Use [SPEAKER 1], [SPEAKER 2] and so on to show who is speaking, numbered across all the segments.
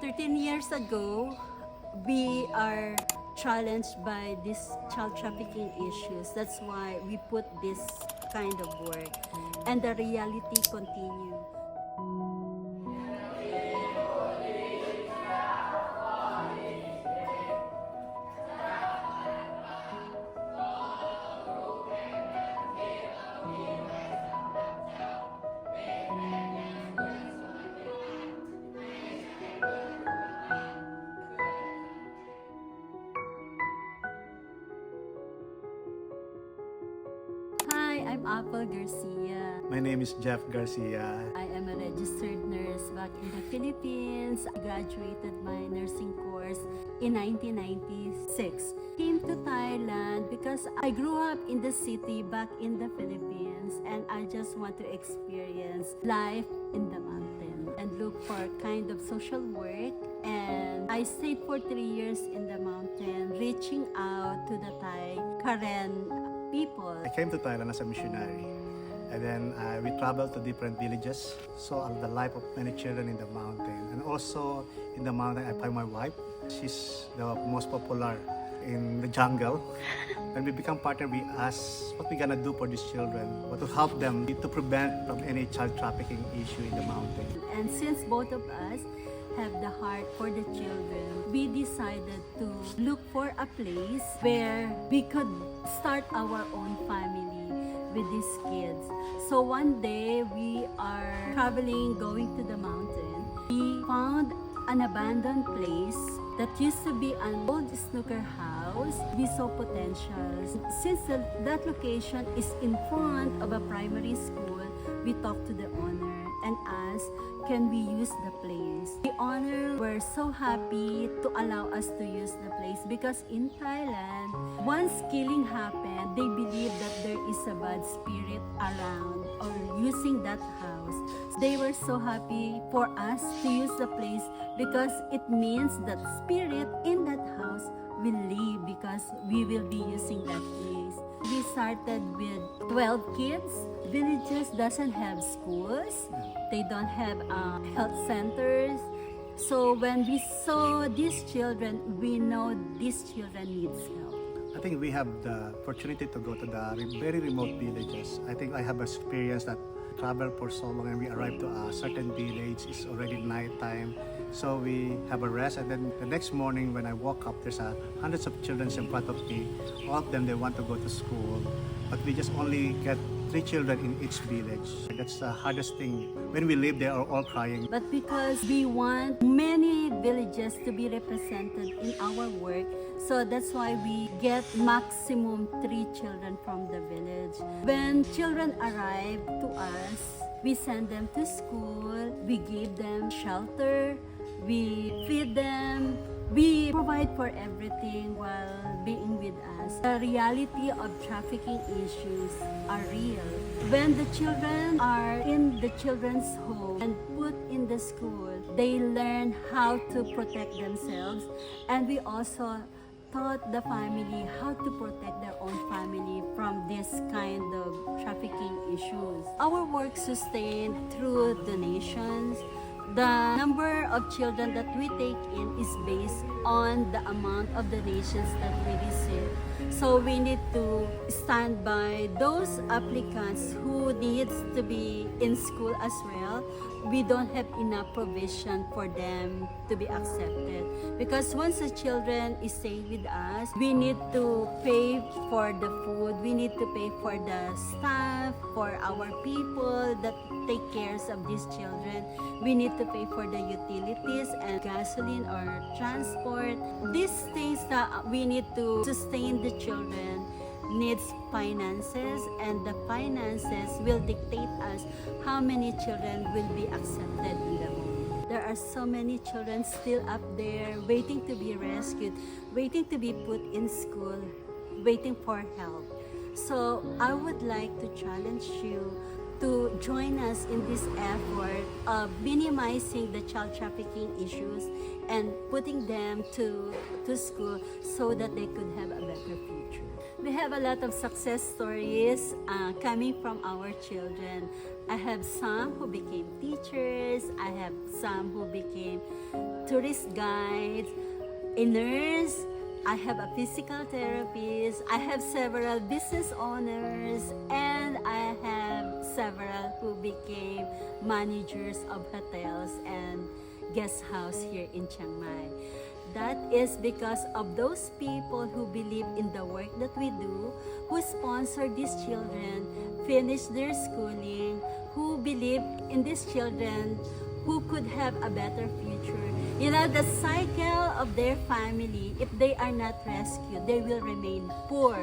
[SPEAKER 1] 13 years ago, we are challenged by these child trafficking issues. That's why we put this kind of work, and the reality continues. Hi, I'm Apple Garcia.
[SPEAKER 2] My name is Jeff Garcia.
[SPEAKER 1] I am a registered nurse back in the Philippines. I graduated my nursing course in 1996. Came to Thailand because I grew up in the city back in the Philippines, and I just want to experience life in the mountain and look for kind of social work. And I stayed for 3 years in the mountain, reaching out to the Thai Karen people.
[SPEAKER 2] I came to Thailand as a missionary, and then we traveled to different villages, saw the life of many children in the mountain. And also in the mountain, I find my wife. She's the most popular in the jungle. When we become partner, we ask what we're gonna do for these children, what to help them to prevent from any child trafficking issue in the mountain.
[SPEAKER 1] And since both of us have the heart for the children, we decided to look for a place where we could start our own family with these kids. So one day we are traveling, going to the mountain. We found an abandoned place that used to be an old snooker house. We saw potential. Since that location is in front of a primary school, we talked to the owner and asked, can we use the place? The owner were so happy to allow us to use the place because in Thailand, once killing happened, they believe that there is a bad spirit around or using that house. They were so happy for us to use the place because it means that spirit in that house will leave because we will be using that place. We started with 12 kids. Villages doesn't have schools. They don't have health centers. So when we saw these children, we know these children needs help.
[SPEAKER 2] I think we have the opportunity to go to the very remote villages. I think I have experienced that travel for so long, and we arrive to a certain village, it's already nighttime. So we have a rest, and then the next morning when I woke up, there's hundreds of children in front of me. All of them, they want to go to school, but we just only get 3 children in each village. That's the hardest thing. When we live, they are all crying.
[SPEAKER 1] But because we want many villages to be represented in our work, so that's why we get maximum 3 children from the village. When children arrive to us, we send them to school, we give them shelter, we feed them, we provide for everything while being with us. The reality of trafficking issues are real. When the children are in the children's home and put in the school, they learn how to protect themselves, and we also taught the family how to protect their own family from this kind of trafficking issues. Our work sustained through donations. The number of children that we take in is based on the amount of donations that we receive. So we need to stand by those applicants who needs to be in school as well. We don't have enough provision for them to be accepted. Because once the children is staying with us, we need to pay for the food, we need to pay for the staff, for our people that take care of these children. We need to pay for the utilities and gasoline or transport. These things that we need to sustain the children needs finances, and the finances will dictate us how many children will be accepted in the home. There are so many children still up there waiting to be rescued, waiting to be put in school, waiting for help. So I would like to challenge you to join us in this effort of minimizing the child trafficking issues and putting them to school so that they could have a better future. We have a lot of success stories coming from our children. I have some who became teachers. I have some who became tourist guides, a nurse. I have a physical therapist. I have several business owners, and I have several who became managers of hotels and guest house here in Chiang Mai. That is because of those people who believe in the work that we do, who sponsor these children, finish their schooling, who believe in these children who could have a better future. You know, the cycle of their family, if they are not rescued, they will remain poor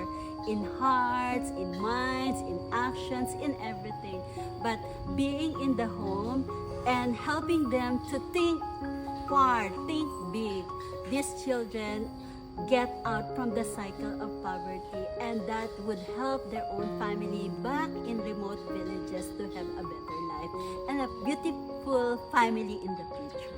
[SPEAKER 1] in hearts, in minds, in actions, in everything. But being in the home and helping them to think far, think big, these children get out from the cycle of poverty, and that would help their own family back in remote villages to have a better life and a beautiful family in the future.